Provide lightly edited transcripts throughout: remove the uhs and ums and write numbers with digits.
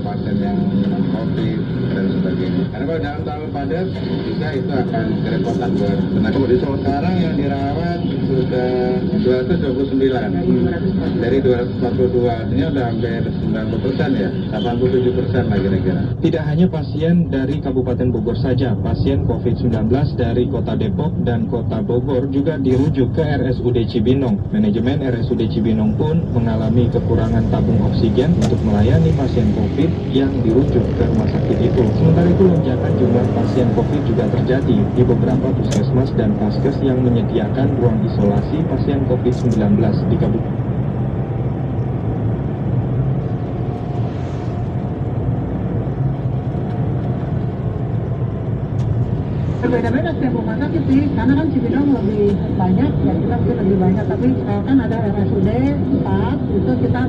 pasien yang COVID dan sebagainya. Karena kalau dalam tahun padat juga itu akan kerepotan buat tenaga medis. Sekarang yang dirawat sudah 229 dari 242, artinya sudah hampir 90% ya, 87% lah kira-kira. Tidak hanya pasien dari Kabupaten Bogor saja, pasien COVID-19 dari Kota Depok dan Kota Bogor juga dirujuk ke RSUD Cibinong. Manajemen RSUD Cibinong pun mengalami kekurangan tabung oksigen untuk melayani pasien COVID yang dirujuk ke rumah sakit itu. Sementara itu lonjakan jumlah pasien COVID juga terjadi di beberapa puskesmas dan vaskes yang menyediakan ruang isolasi pasien COVID-19 di Kabupaten. Berbeda-beda setiap rumah sakit sih, karena kan Cibinong lebih banyak, ya kita mungkin lebih banyak, tapi kan ada RSUD 4, itu kita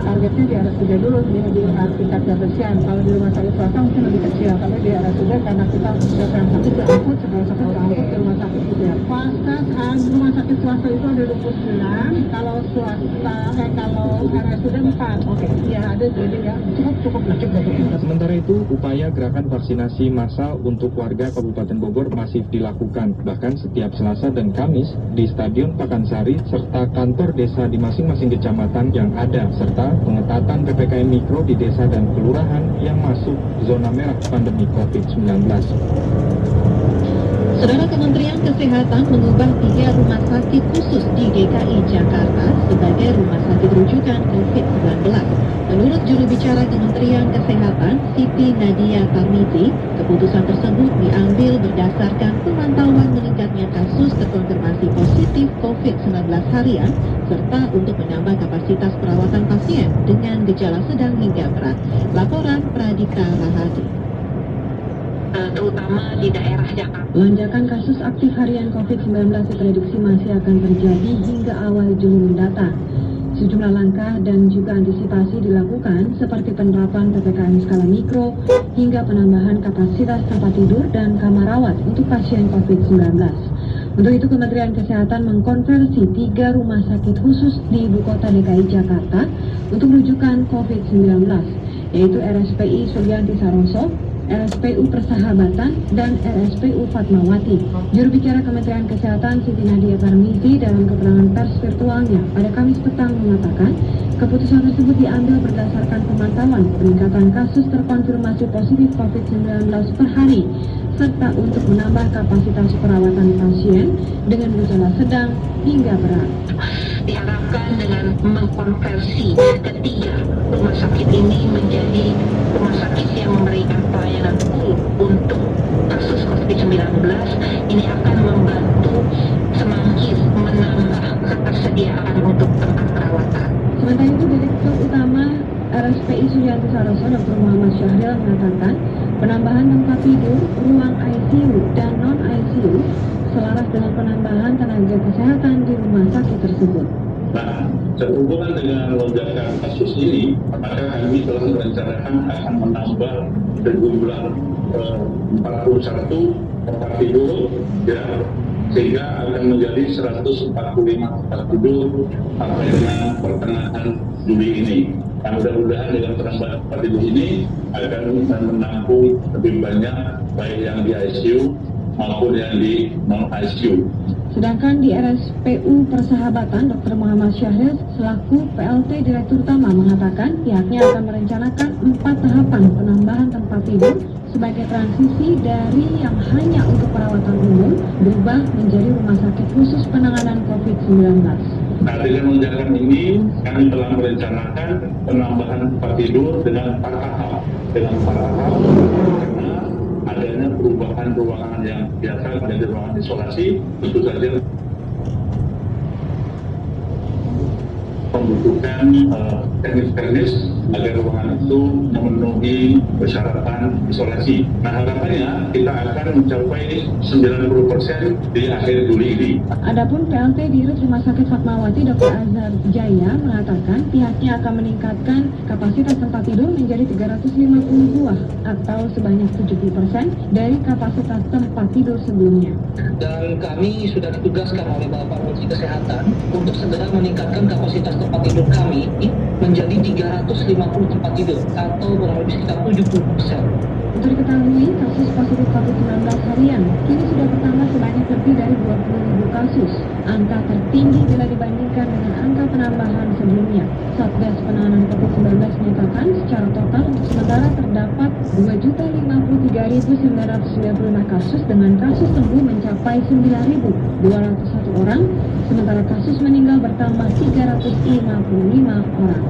targetnya di RSUD dulu, di tingkat kebersihan. Kalau di rumah sakit swasta mungkin lebih kecil, tapi di RSUD karena kita sudah yang sakit diangkut, segala sakit diangkut di rumah sakit itu ya. Rumah sakit swasta itu ada 29, kalau kalau RSUD 4, oke, ya ada jadi ya cukup. Sementara itu, upaya gerakan vaksinasi massal untuk warga Kabupaten Bogor masif dilakukan. Bahkan setiap Selasa dan Kamis di Stadion Pakansari serta kantor desa di masing-masing kecamatan yang ada, serta pengetatan PPKM Mikro di desa dan kelurahan yang masuk zona merah pandemi COVID-19. Saudara, Kementerian Kesehatan mengubah 3 rumah sakit khusus di DKI Jakarta sebagai rumah sakit rujukan COVID-19. Menurut juru bicara Kementerian Kesehatan, Siti Nadia Tarmizi, keputusan tersebut diambil berdasarkan pemantauan meningkatnya kasus terkonfirmasi positif COVID-19 harian, serta untuk menambah kapasitas perawatan pasien dengan gejala sedang hingga berat. Laporan Pradika Rahadi. Terutama di daerah Jakarta. Lonjakan kasus aktif harian COVID-19 diprediksi masih akan terjadi hingga awal Juli mendatang. Sejumlah langkah dan juga antisipasi dilakukan seperti penerapan PPKM skala mikro hingga penambahan kapasitas tempat tidur dan kamar rawat untuk pasien COVID-19. Untuk itu Kementerian Kesehatan mengkonversi 3 rumah sakit khusus di Ibu Kota DKI Jakarta untuk rujukan COVID-19, yaitu RSPI Sulianti Saroso, RSPU Persahabatan, dan RSPU Fatmawati. Juru bicara Kementerian Kesehatan Siti Nadia Tarmizi dalam keterangan pers virtualnya pada Kamis petang mengatakan, keputusan tersebut diambil berdasarkan pemantauan peningkatan kasus terkonfirmasi positif COVID-19 per hari, serta untuk menambah kapasitas perawatan pasien dengan gejala sedang hingga berat. Diharapkan dengan mengkonversi ketiga rumah sakit ini menjadi rumah sakit yang memberikan pelayanan full untuk kasus COVID-19, ini akan membantu semakin menambah ketersediaan untuk tempat perawatan. Sementara itu, Direktur Utama RSPI Sulianti Saroso, Dr. Muhammad Syahril mengatakan penambahan tempat tidur, ruang ICU, dan non-ICU selaras dengan penambahan tenaga kesehatan di rumah sakit tersebut. Nah, sehubungan dengan lonjakan kasus ini, maka kami telah merencanakan akan menambah sejumlah 41 tempat tidur, ya, sehingga akan menjadi 145 tempat tidur sampai dengan pertengahan Juli ini. Nah, mudah-mudahan dengan penambahan tempat tidur ini akan menampung lebih banyak baik yang di ICU maupun yang di non-ICU. Sedangkan di RSPU Persahabatan, Dr. Muhammad Syahril selaku PLT Direktur Utama mengatakan pihaknya akan merencanakan 4 tahapan penambahan tempat tidur sebagai transisi dari yang hanya untuk perawatan umum berubah menjadi rumah sakit khusus penanganan COVID-19. Nah, dengan lonjakan ini kami telah merencanakan penambahan tempat tidur dengan 4 tahap. Karena adanya perubahan ruangan yang biasa menjadi ruangan isolasi, tentu saja membutuhkan teknis-teknis agar ruangan itu memenuhi persyaratan isolasi. Nah, harapannya kita akan mencapai 90% di akhir Juli ini. Adapun PLT Dirut Rumah Sakit Fatmawati, Dr. Azhar Jaya mengatakan pihaknya akan meningkatkan kapasitas tempat tidur menjadi 350 buah atau sebanyak 70% dari kapasitas tempat tidur sebelumnya. Dan kami sudah ditugaskan oleh Bapak Menteri Kesehatan untuk segera meningkatkan kapasitas tempat tidur kami menjadi 350 tempat tidur atau kurang lebih sekitar 70%. Untuk diketahui, kasus positif COVID-19 harian kini sudah bertambah sebanyak lebih dari 20.000 kasus. Angka tertinggi bila dibandingkan dengan angka penambahan sebelumnya. Satgas Penanganan COVID-19 menyatakan secara total untuk sementara terdapat 2.053.995 kasus dengan kasus sembuh mencapai 9.201 orang, sementara kasus meninggal bertambah 355 orang.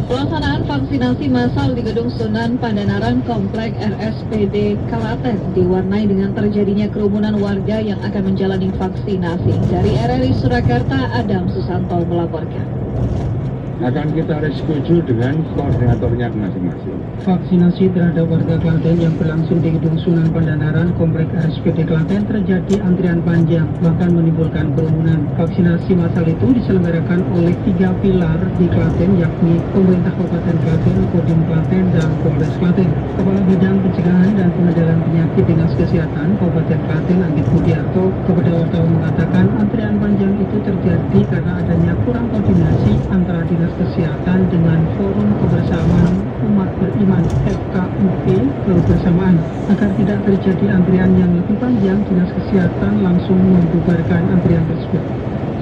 Pelaksanaan vaksinasi massal di Gedung Sunan Pandanaran Komplek RSPD Klaten diwarnai dengan terjadinya kerumunan warga yang akan menjalani vaksinasi. Dari RRI Surakarta, Adam Susanto melaporkan. Akan kita setuju dengan koordinatornya masing-masing. Vaksinasi terhadap warga Klaten yang berlangsung di Gedung Sunan Pandanaran Komplek RSPD Klaten terjadi antrian panjang, bahkan menimbulkan kerumunan. Vaksinasi massal itu diselenggarakan oleh 3 pilar di Klaten, yakni pemerintah Kabupaten Klaten, Kodim Klaten, dan Polres Klaten. Kepala Bidang Pencegahan dan Pengendalian Penyakit Dinas Kesehatan Kabupaten Klaten, Anggit Budiarto, kepada wartawan mengatakan antrian panjang itu terjadi karena adanya kurang koordinasi antara Dinas Kesehatan dengan Forum Kebersamaan Umat Beriman FKUP bersamaan. Agar tidak terjadi antrian yang lebih panjang, Dinas Kesehatan langsung membubarkan antrian tersebut.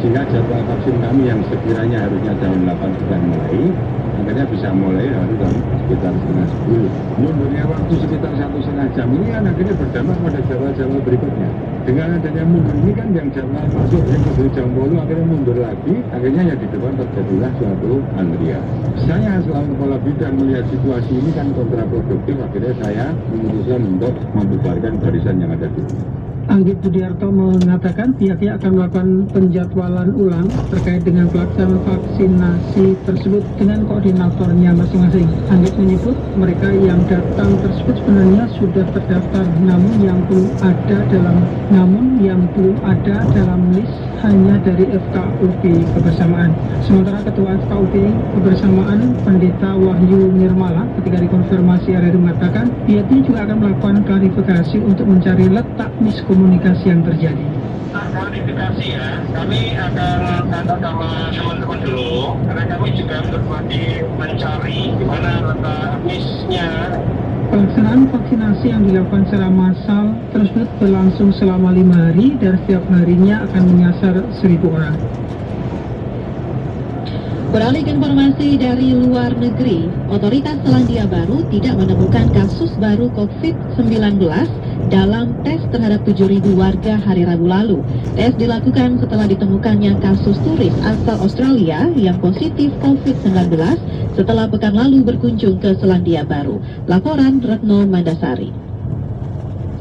Sehingga jadwal vaksin kami yang sekiranya harusnya jam 8 sudah mulai, akhirnya bisa mulai harus jam sekitar setengah 10. Mundurnya waktu sekitar 1,5 jam ini kan akhirnya berdampak pada jadwal-jadwal berikutnya. Dengan adanya mundur ini kan yang jadwal masuk yang ke jam 10 akhirnya mundur lagi, akhirnya yang di depan terjadilah suatu antrian. Saya selalu kepala bidang melihat situasi ini kan kontraproduktif, akhirnya saya memutuskan untuk membubarkan barisan yang ada di sini. Anggit Budiarto mengatakan pihaknya akan melakukan penjadwalan ulang terkait dengan pelaksanaan vaksinasi tersebut dengan koordinatornya masing-masing. Anggit menyebut mereka yang datang tersebut sebenarnya sudah terdaftar, namun yang belum ada dalam list hanya dari FKUP Kebersamaan. Sementara Ketua FKUP Kebersamaan Pendeta Wahyu Nirmala ketika dikonfirmasi RRI mengatakan pihaknya juga akan melakukan klarifikasi untuk mencari letak miskomunikasi yang terjadi. Klarifikasi ya, kami akan tanda sama teman-teman dulu, karena kami juga berpati mencari di mana letak misnya. Pelaksanaan vaksinasi yang dilakukan secara massal tersebut berlangsung selama 5 hari dan setiap harinya akan menyasar 1.000 orang. Beralih ke informasi dari luar negeri, otoritas Selandia Baru tidak menemukan kasus baru COVID-19 dalam tes terhadap 7.000 warga hari Rabu lalu. Tes dilakukan setelah ditemukannya kasus turis asal Australia yang positif COVID-19 setelah pekan lalu berkunjung ke Selandia Baru. Laporan Retno Mandasari.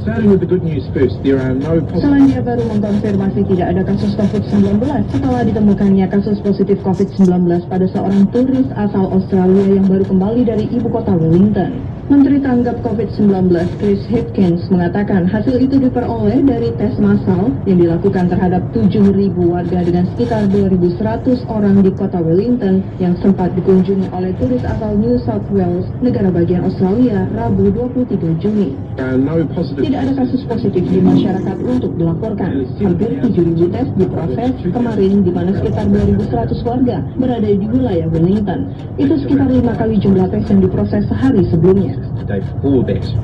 Starting with the good news first, there are no Selandia Baru mengkonfirmasi tidak ada kasus COVID-19 setelah ditemukannya kasus positif COVID-19 pada seorang turis asal Australia yang baru kembali dari ibu kota Wellington. Menteri Tanggap COVID-19 Chris Hipkins mengatakan hasil itu diperoleh dari tes massal yang dilakukan terhadap 7.000 warga dengan sekitar 2.100 orang di kota Wellington yang sempat dikunjungi oleh turis asal New South Wales, negara bagian Australia, Rabu 23 Juni. Tidak ada kasus positif di masyarakat untuk dilaporkan. Hampir 7.000 tes diproses kemarin di mana sekitar 2.100 warga berada di wilayah Wellington. Itu sekitar 5 kali jumlah tes yang diproses sehari sebelumnya.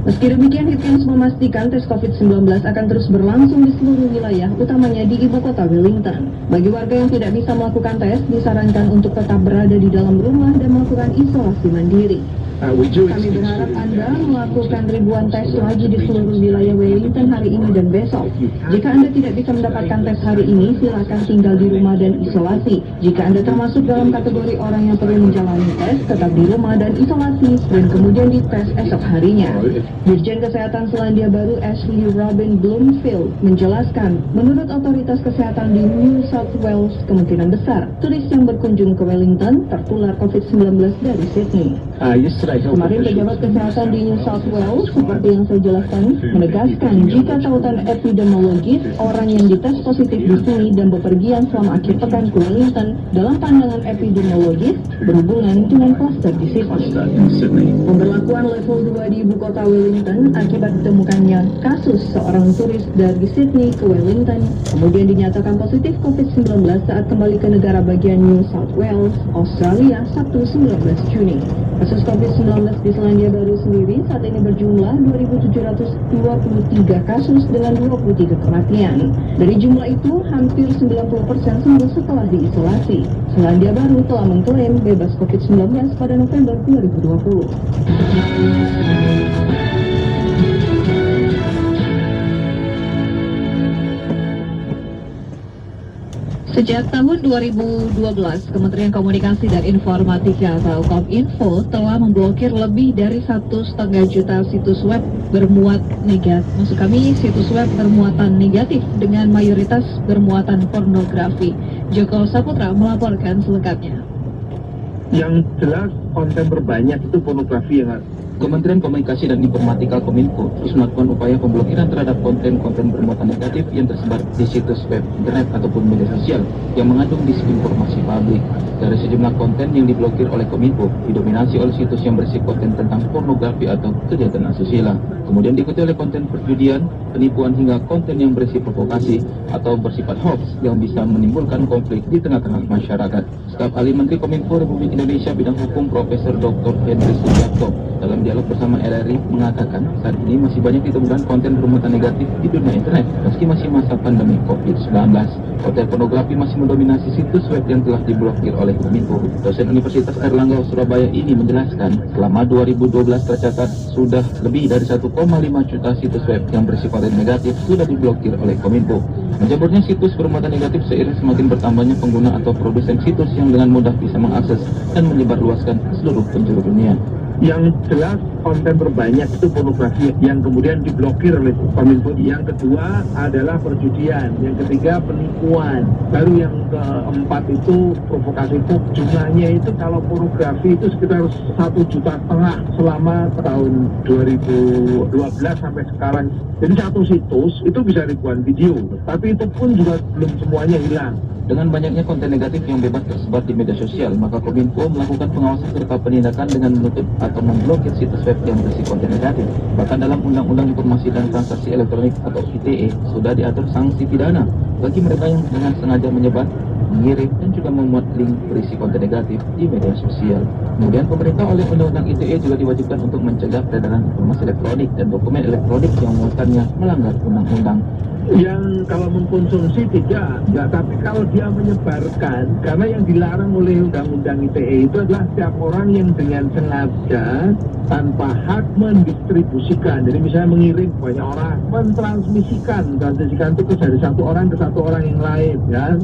Meski demikian, Hipkins memastikan tes COVID-19 akan terus berlangsung di seluruh wilayah, utamanya di ibu kota Wellington. Bagi warga yang tidak bisa melakukan tes, disarankan untuk tetap berada di dalam rumah dan melakukan isolasi mandiri. Kami berharap Anda melakukan ribuan tes lagi di seluruh wilayah Wellington hari ini dan besok. Jika Anda tidak bisa mendapatkan tes hari ini, silakan tinggal di rumah dan isolasi. Jika Anda termasuk dalam kategori orang yang perlu menjalani tes, tetap di rumah dan isolasi, dan kemudian dites esok harinya. Dirjen Kesehatan Selandia Baru Ashley Robin Bloomfield menjelaskan, menurut otoritas kesehatan di New South Wales, kemungkinan besar turis yang berkunjung ke Wellington tertular COVID-19 dari Sydney. Kemarin pejabat kesehatan di New South Wales, seperti yang saya jelaskan, menegaskan jika tautan epidemiologis orang yang dites positif di sini dan bepergian selama akhir pekan ke Wellington dalam pandangan epidemiologis berhubungan dengan klaster di Sydney. Pemberlakuan level 2 di ibu kota Wellington akibat ditemukannya kasus seorang turis dari Sydney ke Wellington, kemudian dinyatakan positif COVID-19 saat kembali ke negara bagian New South Wales, Australia, Sabtu 19 Juni. Kasus COVID-19 di Selandia Baru sendiri saat ini berjumlah 2.723 kasus dengan 23 kematian. Dari jumlah itu, hampir 90% sembuh setelah diisolasi. Selandia Baru telah mengklaim bebas COVID-19 pada November 2020. Sejak tahun 2012, Kementerian Komunikasi dan Informatika atau Kominfo telah memblokir lebih dari 1,5 juta situs web bermuat negatif. Maksud kami situs web bermuatan negatif dengan mayoritas bermuatan pornografi. Joko Saputra melaporkan selengkapnya. Yang jelas konten berbanyak itu pornografi yang Kementerian Komunikasi dan Informatika Kominfo terus melakukan upaya pemblokiran terhadap konten-konten bermuatan negatif yang tersebar di situs web, internet ataupun media sosial yang mengandung disinformasi publik. Dari sejumlah konten yang diblokir oleh Kominfo didominasi oleh situs yang berisi konten tentang pornografi atau kejahatan asusila. Kemudian diikuti oleh konten perjudian, penipuan hingga konten yang berisi provokasi atau bersifat hoax yang bisa menimbulkan konflik di tengah-tengah masyarakat. Staf Ahli Menteri Kominfo Republik Indonesia bidang hukum Profesor Dr. Henry Sujarto dalam dialog bersama LRI mengatakan saat ini masih banyak ditemukan konten bermuatan negatif di dunia internet meski masih masa pandemi COVID-19. Konten pornografi masih mendominasi situs web yang telah diblokir oleh Kominfo. Dosen Universitas Airlangga Surabaya ini menjelaskan selama 2012 tercatat sudah lebih dari 1,5 juta situs web yang berisi konten negatif sudah diblokir oleh Kominfo. Menjamurnya situs bermuatan negatif seiring semakin bertambahnya pengguna atau produsen situs yang dengan mudah bisa mengakses dan menyebarluaskan ke seluruh penjuru dunia. Yang jelas konten berbanyak itu pornografi yang kemudian diblokir oleh Kominfo. Yang kedua adalah perjudian, yang ketiga penipuan, baru yang keempat itu provokasi. Jumlahnya itu kalau pornografi itu sekitar 1,5 juta selama tahun 2012 sampai sekarang. Jadi satu situs itu bisa ribuan video, tapi itu pun juga belum semuanya hilang. Dengan banyaknya konten negatif yang bebas tersebar di media sosial, maka Kominfo melakukan pengawasan serta penindakan dengan menutup atau memblokir situs web yang berisi konten negatif. Bahkan dalam Undang-Undang Informasi dan Transaksi Elektronik atau ITE sudah diatur sanksi pidana bagi mereka yang dengan sengaja menyebar, mengirim, dan juga memuat link berisi konten negatif di media sosial. Kemudian pemerintah oleh Undang-Undang ITE juga diwajibkan untuk mencegah peredaran informasi elektronik dan dokumen elektronik yang muatannya melanggar undang-undang. Yang kalau mengkonsumsi tidak, tapi kalau dia menyebarkan, karena yang dilarang oleh Undang-Undang ITE itu adalah setiap orang yang dengan sengaja tanpa hak mendistribusikan. Jadi misalnya mengirim banyak orang, mentransmisikan itu dari satu orang ke satu orang yang lain, ya.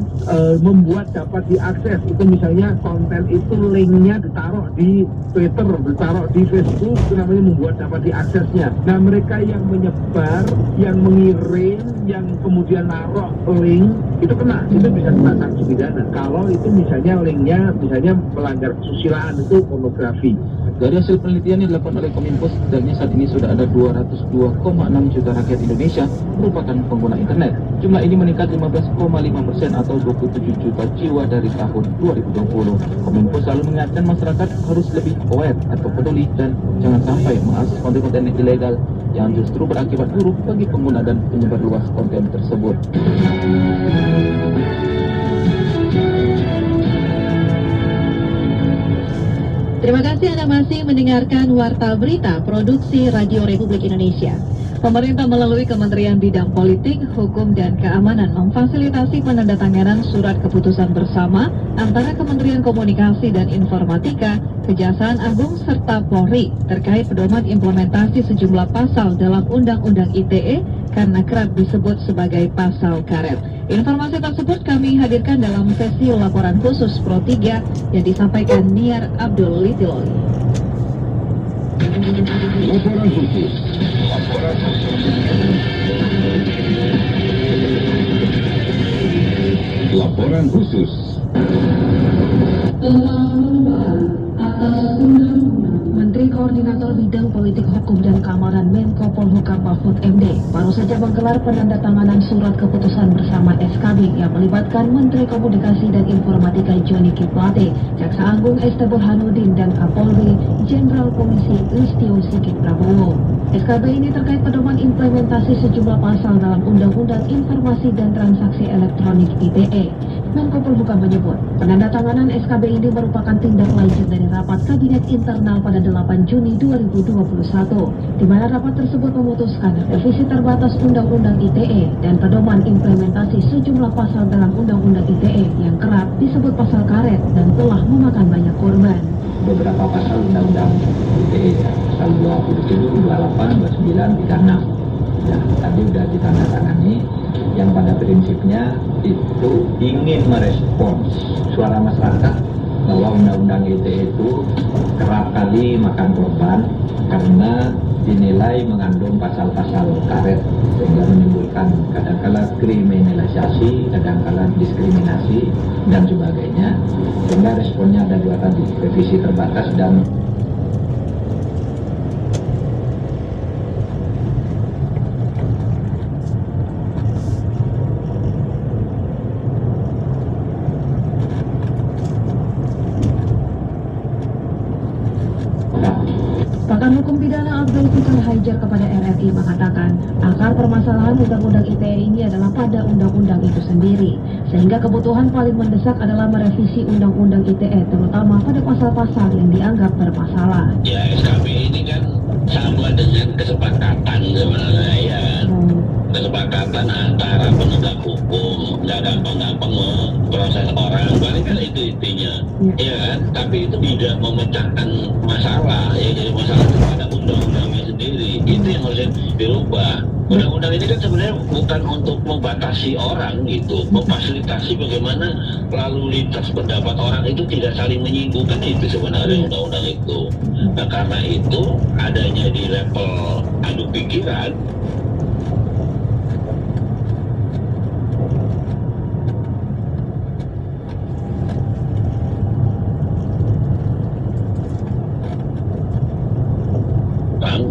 Membuat dapat diakses, itu misalnya konten itu linknya ditaruh di Twitter, ditaruh di Facebook, itu namanya membuat dapat diaksesnya. Nah mereka yang menyebar, yang mengirim, yang kemudian naruh link itu kena, itu bisa kena sanksi pidana. Kalau itu misalnya linknya misalnya melanggar kesusilaan, itu pornografi. Dari hasil penelitian yang dilakukan oleh Kominfo, setidaknya saat ini sudah ada 202,6 juta rakyat Indonesia merupakan pengguna internet. Jumlah ini meningkat 15,5% atau 27 juta jiwa dari tahun 2020. Kominfo selalu mengingatkan masyarakat harus lebih aware atau peduli dan jangan sampai mengakses konten-konten ilegal yang justru berakibat buruk bagi pengguna dan penyebar luas konten tersebut. Terima kasih Anda masih mendengarkan Warta Berita Produksi Radio Republik Indonesia. Pemerintah melalui Kementerian Bidang Politik, Hukum, dan Keamanan memfasilitasi penandatanganan surat keputusan bersama antara Kementerian Komunikasi dan Informatika, Kejaksaan Agung, serta Polri terkait pedoman implementasi sejumlah pasal dalam Undang-Undang ITE karena kerap disebut sebagai pasal karet. Informasi tersebut kami hadirkan dalam sesi laporan khusus Pro 3 yang disampaikan Niar Abdul Litiloli. Laporan khusus. Laporan khusus. Tentang perubahan atau Menteri Koordinator Bidang Politik Hukum dan Keamanan Menko Polhukam Mahfud MD baru saja menggelar penandatanganan surat keputusan bersama SKB yang melibatkan Menteri Komunikasi dan Informatika Johnny G. Plate, Jaksa Agung ST Burhanuddin dan Kapolri Jenderal Polisi Listio Sigit Prabowo. SKB ini terkait pedoman implementasi sejumlah pasal dalam Undang-Undang Informasi dan Transaksi Elektronik ITE. Menko Polhukam menyebut, penandatanganan SKB ini merupakan tindak lanjut dari rapat Kabinet Internal pada 8 Juni 2021, di mana rapat tersebut memutuskan revisi terbatas Undang-Undang ITE dan pedoman implementasi sejumlah pasal dalam Undang-Undang ITE yang kerap disebut pasal karet dan telah memakan banyak korban. Beberapa pasal Undang-Undang ITE, pasal 27, 28, 29, 36. Ya, tadi sudah ditandatangani, yang pada prinsipnya itu ingin merespons suara masyarakat bahwa Undang-Undang ITE itu kerap kali makan korban karena dinilai mengandung pasal-pasal karet sehingga menimbulkan kadang-kala kriminalisasi, kadang-kala diskriminasi dan sebagainya. Sehingga responnya ada dua tadi, revisi terbatas dan Pakar Hukum Pidana Abdul Fikar Hajar kepada RRI mengatakan, akar permasalahan Undang-Undang ITE ini adalah pada undang-undang itu sendiri, sehingga kebutuhan paling mendesak adalah merevisi Undang-Undang ITE, terutama pada pasal-pasal yang dianggap bermasalah. Ya, SKB ini kan sama dengan kesepakatan sebenarnya ya. Kesepakatan antara penegak hukum, nggak gampang-gampang proses orang, paling kan itu intinya, ya kan? Tapi itu tidak memecahkan masalah, ya jadi masalah itu pada undang-undangnya sendiri. Itu yang harus dirubah. Undang-undang ini kan sebenarnya bukan untuk membatasi orang gitu, memfasilitasi bagaimana lalu lintas pendapat orang itu tidak saling menyinggung, kan itu sebenarnya undang-undang itu. Nah karena itu adanya di level adu pikiran.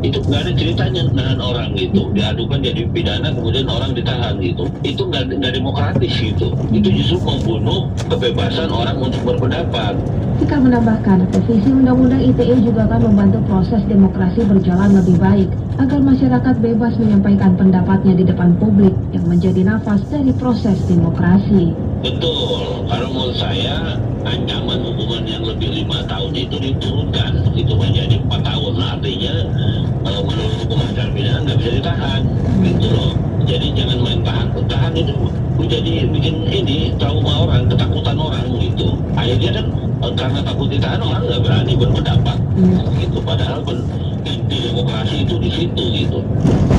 Itu nggak ada ceritanya nahan orang gitu, diadukan jadi pidana kemudian orang ditahan gitu, itu nggak demokratis gitu, itu justru membunuh kebebasan orang untuk berpendapat. Fikar menambahkan, revisi Undang-Undang ITE juga akan membantu proses demokrasi berjalan lebih baik, agar masyarakat bebas menyampaikan pendapatnya di depan publik yang menjadi nafas dari proses demokrasi. Betul, kalau menurut saya ancaman hukuman yang lebih 5 tahun itu diturunkan, itu menjadi 4 tahun, artinya menurut hukum acara pidana nggak bisa ditahan, gitu loh. Jadi jangan main tahan itu menjadi bikin ini trauma orang, ketakutan orang gitu. Akhirnya kan karena takut ditahan orang nggak berani berpendapat, gitu. Padahal inti demokrasi itu di situ gitu.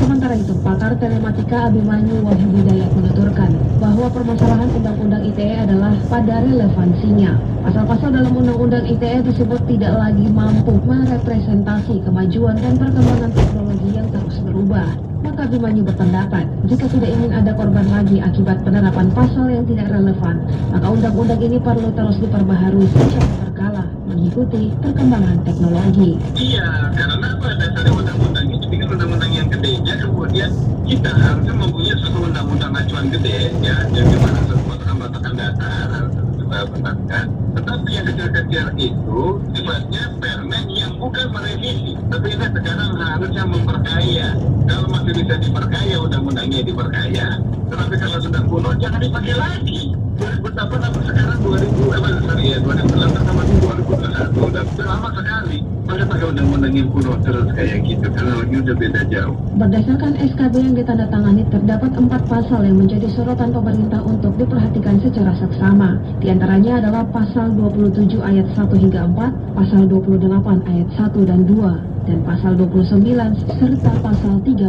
Sementara itu, pakar telematika Abimanyu Wahyu Hidayat menuturkan bahwa permasalahan Undang-Undang ITE adalah pada relevansinya. Pasal-pasal dalam Undang-Undang ITE disebut tidak lagi mampu merepresentasi kemajuan dan perkembangan teknologi yang terus berubah. Maka Abimanyu berpendapat, jika tidak ingin ada korban lagi akibat penerapan pasal yang tidak relevan, maka undang-undang ini perlu terus diperbaharui secara berkala, mengikuti perkembangan teknologi. Iya, karena apa? Dasarnya undang-undang itu bikin undang-undang yang gedenya, kemudian kita harusnya mempunyai suatu undang-undang acuan gede, ya, yang dimana sesuatu patokan dasar harus kita benarkan. Tetapi yang kecil-kecil itu sifatnya permen yang bukan merevisi, tapi kita sekarang harusnya memperkaya. Kalau masih bisa diperkaya, undang-undangnya diperkaya. Tetapi kalau sudah kuno, jangan dipakai lagi. 2008 sampai sekarang 2011 sama 2021 udah lama sekali. Masa pakai undang-undang yang kuno terus kayak gitu, karena lagi udah beda jauh. Berdasarkan SKB yang ditandatangani, terdapat 4 pasal yang menjadi sorotan pemerintah untuk diperhatikan secara seksama. Di antaranya adalah pasal 27 ayat 1 hingga 4, pasal 28 ayat 1 dan 2, dan pasal 29 serta pasal 36.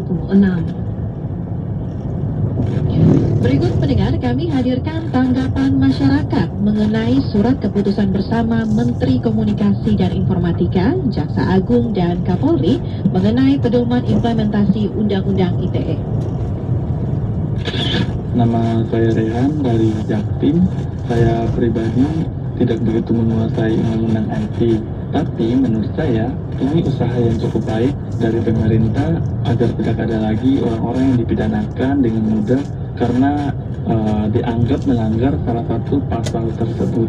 Berikut pendengar, kami hadirkan tanggapan masyarakat mengenai surat keputusan bersama Menteri Komunikasi dan Informatika, Jaksa Agung dan Kapolri mengenai pedoman implementasi Undang-Undang ITE. Nama saya Rehan dari Jaktim. Saya pribadi tidak begitu menguasai undang-undang IT, Tapi menurut saya ini usaha yang cukup baik dari pemerintah agar tidak ada lagi orang-orang yang dipidanakan dengan mudah karena dianggap melanggar salah satu pasal tersebut.